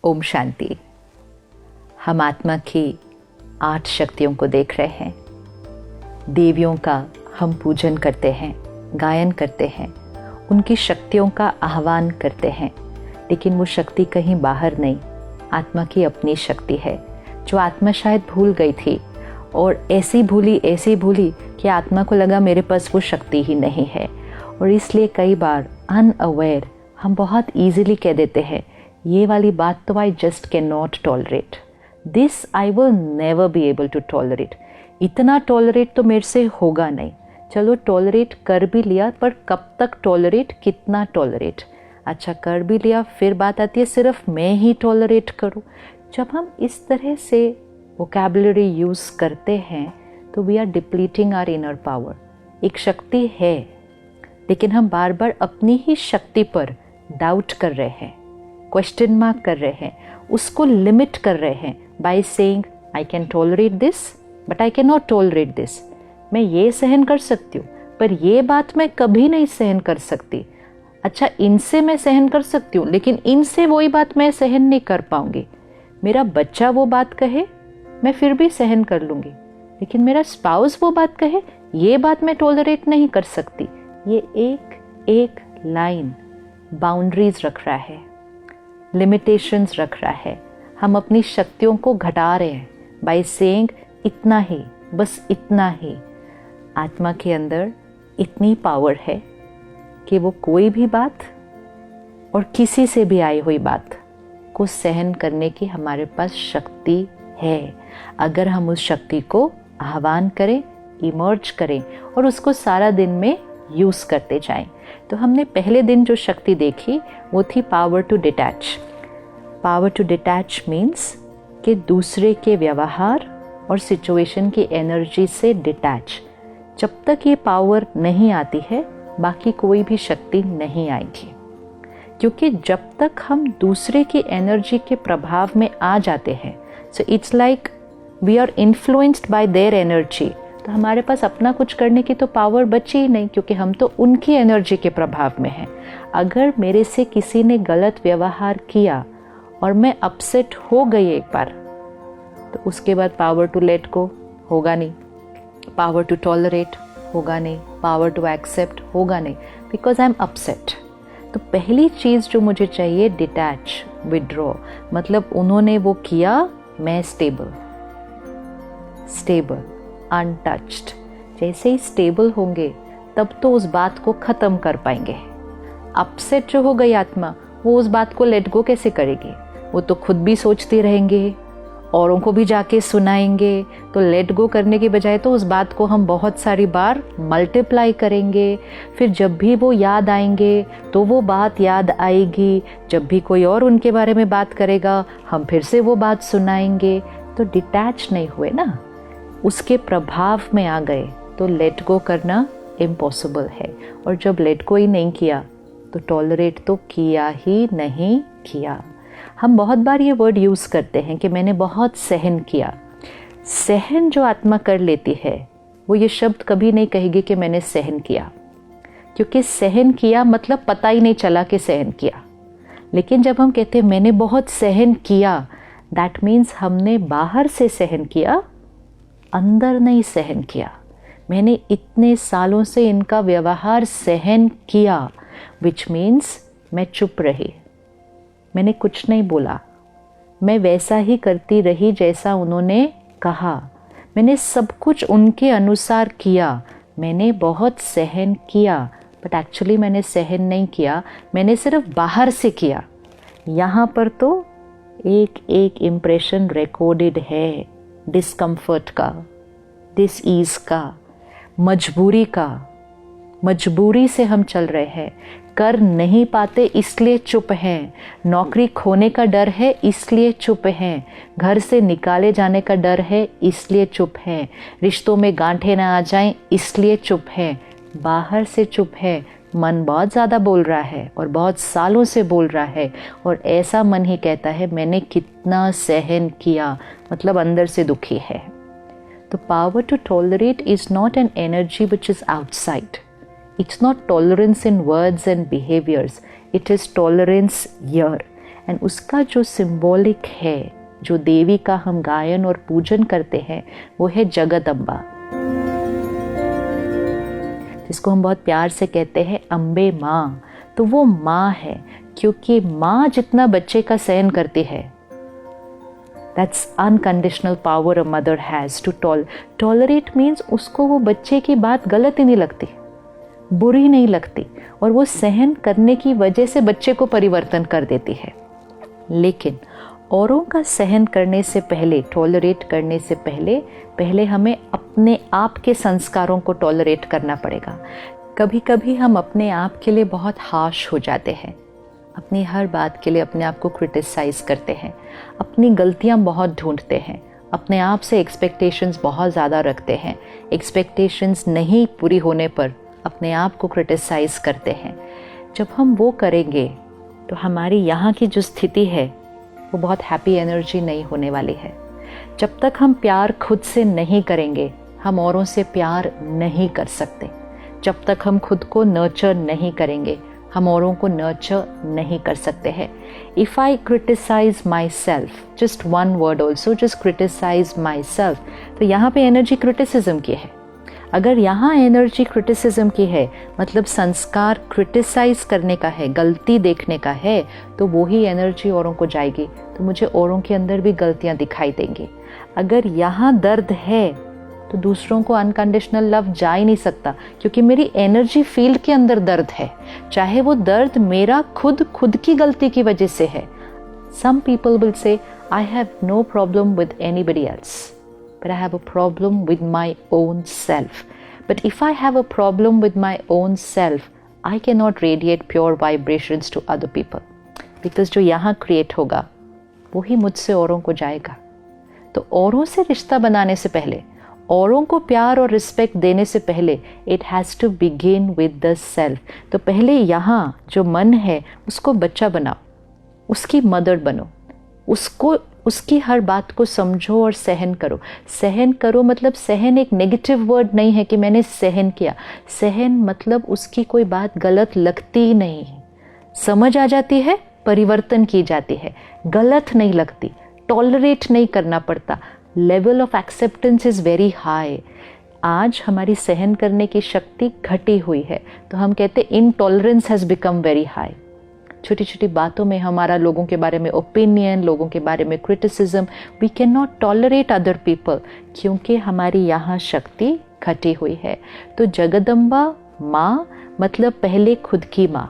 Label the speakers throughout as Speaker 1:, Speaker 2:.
Speaker 1: ओम शांति। हम आत्मा की 8 शक्तियों को देख रहे हैं। देवियों का हम पूजन करते हैं, गायन करते हैं, उनकी शक्तियों का आह्वान करते हैं, लेकिन वो शक्ति कहीं बाहर नहीं, आत्मा की अपनी शक्ति है जो आत्मा शायद भूल गई थी और ऐसी भूली कि आत्मा को लगा मेरे पास वो शक्ति ही नहीं है। और इसलिए कई बार अनअवेयर हम बहुत ईजिली कह देते हैं, ये वाली बात तो I just can not tolerate, this I will never be able to tolerate. इतना टॉलरेट तो मेरे से होगा नहीं। चलो टॉलरेट कर भी लिया, पर कब तक टॉलरेट, कितना टॉलरेट। अच्छा कर भी लिया, फिर बात आती है सिर्फ मैं ही टॉलरेट करूं। जब हम इस तरह से वोकैबुलरी यूज़ करते हैं तो we are depleting our inner power. एक शक्ति है, लेकिन हम बार बार अपनी ही शक्ति पर डाउट कर रहे हैं, क्वेश्चन मार्क कर रहे हैं, उसको लिमिट कर रहे हैं by saying I can tolerate this but I can not tolerate this. मैं ये सहन कर सकती हूँ, पर ये बात मैं कभी नहीं सहन कर सकती। अच्छा इनसे मैं सहन कर सकती हूँ, लेकिन इनसे वही बात मैं सहन नहीं कर पाऊंगी। मेरा बच्चा वो बात कहे मैं फिर भी सहन कर लूँगी, लेकिन मेरा स्पाउस वो बात कहे ये बात मैं टॉलरेट नहीं कर सकती। ये एक एक लाइन बाउंड्रीज रख रहा है, लिमिटेशंस रख रहा है। हम अपनी शक्तियों को घटा रहे हैं बाय सेइंग इतना ही, बस इतना ही। आत्मा के अंदर इतनी पावर है कि वो कोई भी बात और किसी से भी आई हुई बात को सहन करने की हमारे पास शक्ति है, अगर हम उस शक्ति को आह्वान करें, इमर्ज करें और उसको सारा दिन में यूज़ करते जाएं। तो हमने पहले दिन जो शक्ति देखी वो थी power to detach. Power to detach means कि दूसरे के व्यवहार और सिचुएशन की एनर्जी से डिटैच। जब तक ये पावर नहीं आती है बाकी कोई भी शक्ति नहीं आएगी, क्योंकि जब तक हम दूसरे की एनर्जी के प्रभाव में आ जाते हैं, so it's like we are influenced by their energy, तो हमारे पास अपना कुछ करने की तो पावर बची ही नहीं, क्योंकि हम तो उनकी एनर्जी के प्रभाव में हैं। अगर मेरे से किसी ने गलत व्यवहार किया और मैं अपसेट हो गई एक बार, तो उसके बाद पावर टू लेट गो होगा नहीं, पावर टू टॉलरेट होगा नहीं, पावर टू एक्सेप्ट होगा नहीं, बिकॉज आई एम अपसेट। तो पहली चीज़ जो मुझे चाहिए डिटैच, विड्रॉ। मतलब उन्होंने वो किया, मैं स्टेबल, अनटच्ड। जैसे ही स्टेबल होंगे तब तो उस बात को ख़त्म कर पाएंगे। अपसेट जो हो गई आत्मा, वो उस बात को लेट गो कैसे करेगी? वो तो खुद भी सोचते रहेंगे, औरों को भी जाके सुनाएंगे। तो लेट गो करने की बजाय तो उस बात को हम बहुत सारी बार मल्टीप्लाई करेंगे। फिर जब भी वो याद आएंगे तो वो बात याद आएगी, जब भी कोई और उनके बारे में बात करेगा हम फिर से वो बात सुनाएंगे। तो डिटैच नहीं हुए ना, उसके प्रभाव में आ गए, तो लेट गो करना इम्पॉसिबल है। और जब लेट गो ही नहीं किया तो टॉलरेट तो किया ही नहीं किया। हम बहुत बार ये वर्ड यूज़ करते हैं कि मैंने बहुत सहन किया। सहन जो आत्मा कर लेती है वो ये शब्द कभी नहीं कहेगी कि मैंने सहन किया, क्योंकि सहन किया मतलब पता ही नहीं चला कि सहन किया। लेकिन जब हम कहते हैं मैंने बहुत सहन किया, दैट मीन्स हमने बाहर से सहन किया, अंदर नहीं सहन किया। मैंने इतने सालों से इनका व्यवहार सहन किया, विच मीन्स मैं चुप रही, मैंने कुछ नहीं बोला, मैं वैसा ही करती रही जैसा उन्होंने कहा, मैंने सब कुछ उनके अनुसार किया, मैंने बहुत सहन किया। बट एक्चुअली मैंने सहन नहीं किया, मैंने सिर्फ बाहर से किया। यहाँ पर तो एक एक इम्प्रेशन रिकॉर्डेड है, डिस्कम्फर्ट का, डिसईज का, मजबूरी से हम चल रहे हैं। कर नहीं पाते इसलिए चुप हैं, नौकरी खोने का डर है इसलिए चुप हैं, घर से निकाले जाने का डर है इसलिए चुप हैं, रिश्तों में गांठें ना आ जाएं इसलिए चुप हैं। बाहर से चुप है, मन बहुत ज़्यादा बोल रहा है और बहुत सालों से बोल रहा है, और ऐसा मन ही कहता है मैंने कितना सहन किया, मतलब अंदर से दुखी है। तो power to tolerate is not an energy which is outside. It's not tolerance in words and behaviors. It is tolerance here. And उसका जो सिंबॉलिक है, जो देवी का हम गायन और पूजन करते हैं, वो है जगदम्बा, जिसको हम बहुत प्यार से कहते हैं अम्बे माँ। तो वो माँ है, क्योंकि माँ जितना बच्चे का सहन करती है, that's unconditional power a mother has to tolerate means उसको वो बच्चे की बात गलत ही नहीं लगती, बुरी नहीं लगती, और वो सहन करने की वजह से बच्चे को परिवर्तन कर देती है। लेकिन औरों का सहन करने से पहले, टॉलरेट करने से पहले हमें अपने आप के संस्कारों को टॉलरेट करना पड़ेगा। कभी कभी हम अपने आप के लिए बहुत हार्श हो जाते हैं, अपनी हर बात के लिए अपने आप को क्रिटिसाइज करते हैं, अपनी गलतियां बहुत ढूंढते हैं, अपने आप से एक्सपेक्टेशंस बहुत ज़्यादा रखते हैं, एक्सपेक्टेशंस नहीं पूरी होने पर अपने आप को क्रिटिसाइज करते हैं। जब हम वो करेंगे तो हमारी यहाँ की जो स्थिति है वो बहुत हैप्पी एनर्जी नहीं होने वाली है। जब तक हम प्यार खुद से नहीं करेंगे, हम औरों से प्यार नहीं कर सकते। जब तक हम खुद को नर्चर नहीं करेंगे, हम औरों को नर्चर नहीं कर सकते हैं। If I criticise myself, just one word also, just criticise myself, तो यहाँ पे एनर्जी क्रिटिसिज्म की है। अगर यहाँ एनर्जी क्रिटिसिज्म की है, मतलब संस्कार क्रिटिसाइज करने का है, गलती देखने का है, तो वही एनर्जी औरों को जाएगी, तो मुझे औरों के अंदर भी गलतियाँ दिखाई देंगी। अगर यहाँ दर्द है तो दूसरों को अनकंडीशनल लव जा ही नहीं सकता, क्योंकि मेरी एनर्जी फील्ड के अंदर दर्द है, चाहे वो दर्द मेरा खुद की गलती की वजह से है। सम people will say I have no problem with anybody else, but I have a problem with my own self. But if I have a problem with my own self, I cannot radiate pure vibrations to other people. Because जो यहाँ create होगा, वही मुझसे औरों को जाएगा। तो औरों से रिश्ता बनाने से पहले, औरों को प्यार और रिस्पेक्ट देने से पहले, it has to begin with the self. तो पहले यहाँ जो मन है, उसको बच्चा बनाओ, उसकी मदर बनो, उसकी हर बात को समझो और सहन करो। सहन करो मतलब सहन एक नेगेटिव वर्ड नहीं है कि मैंने सहन किया। सहन मतलब उसकी कोई बात गलत लगती ही नहीं, समझ आ जाती है, परिवर्तन की जाती है, गलत नहीं लगती, टॉलरेट नहीं करना पड़ता। Level of acceptance is very high. आज हमारी सहन करने की शक्ति घटी हुई है, तो हम कहते intolerance has become very high. छोटी छोटी बातों में हमारा लोगों के बारे में ओपिनियन, लोगों के बारे में criticism, we can not tolerate other people, क्योंकि हमारी यहाँ शक्ति घटी हुई है। तो जगदम्बा माँ मतलब पहले खुद की माँ।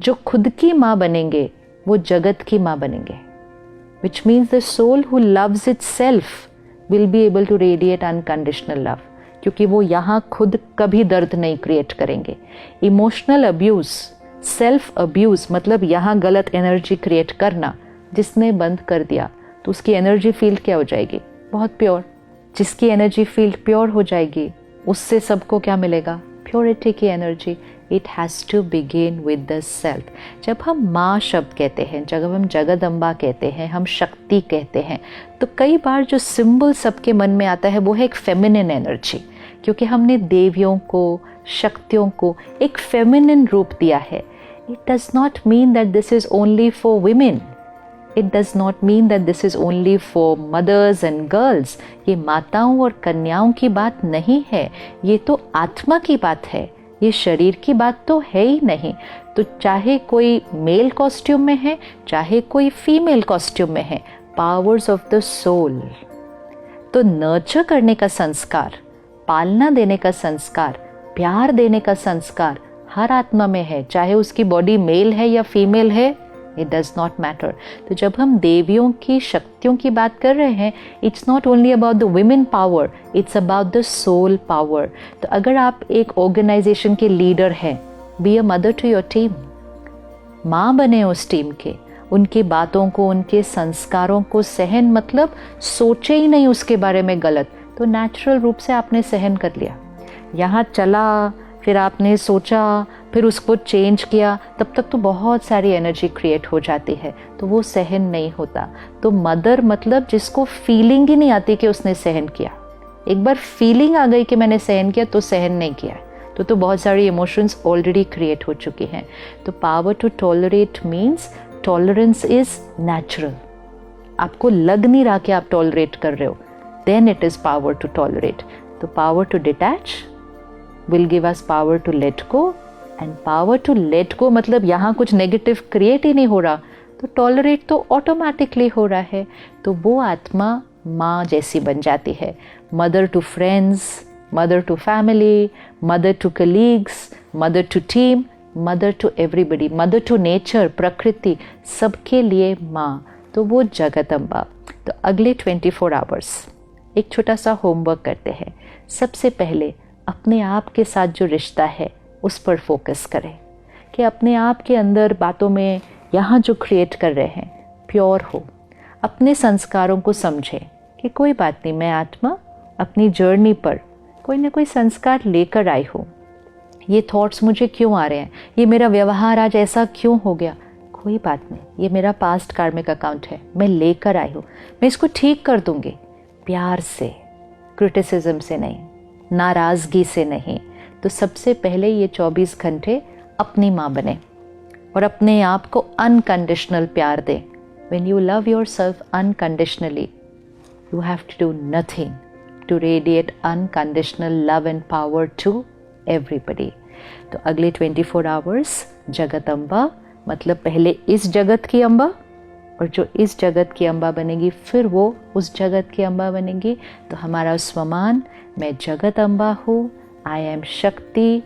Speaker 1: जो खुद की माँ बनेंगे वो जगत की माँ बनेंगे, which means the soul who loves itself will be able to radiate unconditional love, क्योंकि वो यहाँ खुद कभी दर्द नहीं क्रिएट करेंगे। इमोशनल अब्यूज़, सेल्फ अब्यूज़ मतलब यहाँ गलत एनर्जी क्रिएट करना, जिसने बंद कर दिया तो उसकी एनर्जी फील्ड क्या हो जाएगी? बहुत प्योर। जिसकी एनर्जी फील्ड प्योर हो जाएगी, उससे सबको क्या मिलेगा? प्योरिटी की energy. It has to begin with the self. जब हम माँ शब्द कहते हैं, जब हम जगदम्बा कहते हैं, हम शक्ति कहते हैं, तो कई बार जो सिंबल सबके मन में आता है वो है एक फेमिनिन एनर्जी, क्योंकि हमने देवियों को, शक्तियों को एक फेमिनिन रूप दिया है। It does not mean that this is only for women, it does not mean that this is only for mothers and girls. ये माताओं और कन्याओं की बात नहीं है, ये तो आत्मा की बात है, ये शरीर की बात तो है ही नहीं। तो चाहे कोई मेल कॉस्ट्यूम में है, चाहे कोई फीमेल कॉस्ट्यूम में है, पावर्स ऑफ द सोल। तो नर्चर करने का संस्कार, पालना देने का संस्कार, प्यार देने का संस्कार हर आत्मा में है, चाहे उसकी बॉडी मेल है या फीमेल है, इट डज नॉट मैटर। तो जब हम देवियों की शक्तियों की बात कर रहे हैं, it's not only about the women power, it's about the soul power. तो अगर आप एक ऑर्गेनाइजेशन के लीडर हैं, be a mother to your team, माँ बने उस टीम के, उनकी बातों को, उनके संस्कारों को सहन मतलब सोचे ही नहीं उसके बारे में गलत, तो नेचुरल रूप से आपने सहन कर लिया। यहाँ चला, फिर आपने सोचा, फिर उसको चेंज किया, तब तक तो बहुत सारी एनर्जी क्रिएट हो जाती है, तो वो सहन नहीं होता। तो मदर मतलब जिसको फीलिंग ही नहीं आती कि उसने सहन किया। एक बार फीलिंग आ गई कि मैंने सहन किया तो सहन नहीं किया, तो बहुत सारी इमोशंस ऑलरेडी क्रिएट हो चुकी हैं। तो power to tolerate means tolerance is natural, आपको लग नहीं रहा कि आप टॉलरेट कर रहे हो, then it is power to tolerate. तो power to detach will give us power to let go, and power to let go मतलब यहाँ कुछ नेगेटिव क्रिएट ही नहीं हो रहा, तो टॉलरेट तो ऑटोमेटिकली हो रहा है. तो वो आत्मा माँ जैसी बन जाती है. Mother to friends, mother to family, mother to colleagues, mother to team, mother to everybody, mother to nature, प्रकृति, सबके लिए माँ. तो वो जगदम्बा. तो अगले 24 आवर्स एक छोटा सा होमवर्क करते हैं. सबसे पहले अपने आप के साथ जो रिश्ता है उस पर फोकस करें कि अपने आप के अंदर बातों में यहाँ जो क्रिएट कर रहे हैं प्योर हो. अपने संस्कारों को समझें कि कोई बात नहीं, मैं आत्मा अपनी जर्नी पर कोई ना कोई संस्कार लेकर आई हूँ. ये थॉट्स मुझे क्यों आ रहे हैं, ये मेरा व्यवहार आज ऐसा क्यों हो गया, कोई बात नहीं, ये मेरा पास्ट कार्मिक अकाउंट है, मैं लेकर आई हूँ, मैं इसको ठीक कर दूँगी. प्यार से, क्रिटिसिज्म से नहीं, नाराज़गी से नहीं. तो सबसे पहले ये 24 घंटे अपनी माँ बने और अपने आप को अनकंडीशनल प्यार दें. When you love yourself unconditionally, you have to do nothing to radiate unconditional love and power to everybody. तो अगले 24 आवर्स जगदम्बा मतलब पहले इस जगत की अम्बा, और जो इस जगत की अम्बा बनेगी फिर वो उस जगत की अम्बा बनेगी. तो हमारा स्वमान, मैं जगत अम्बा हूँ, आई एम शक्ति.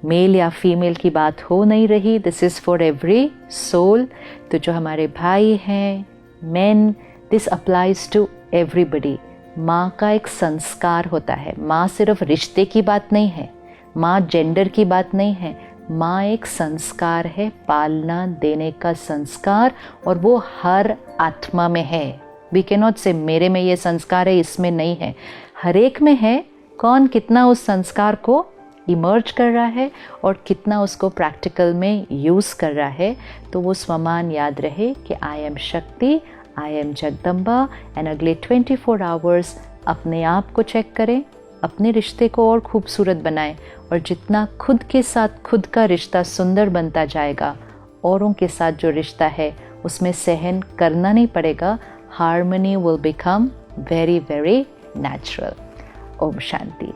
Speaker 1: मेल या फीमेल की बात हो नहीं रही, this is for every soul. तो जो हमारे भाई हैं, men, this applies to everybody. माँ का एक संस्कार होता है. माँ सिर्फ रिश्ते की बात नहीं है, माँ जेंडर की बात नहीं है, माँ एक संस्कार है, पालना देने का संस्कार, और वो हर आत्मा में है. वी कैन नॉट से मेरे में ये संस्कार है, इसमें नहीं है, हर एक में है. कौन कितना उस संस्कार को इमर्ज कर रहा है और कितना उसको प्रैक्टिकल में यूज़ कर रहा है. तो वो स्वमान याद रहे कि आई एम शक्ति, आई एम जगदम्बा. एंड अगले 24 आवर्स अपने आप को चेक करें, अपने रिश्ते को और खूबसूरत बनाएं, और जितना खुद के साथ खुद का रिश्ता सुंदर बनता जाएगा, औरों के साथ जो रिश्ता है उसमें सहन करना नहीं पड़ेगा. Harmony will become very very natural. ओम शांति.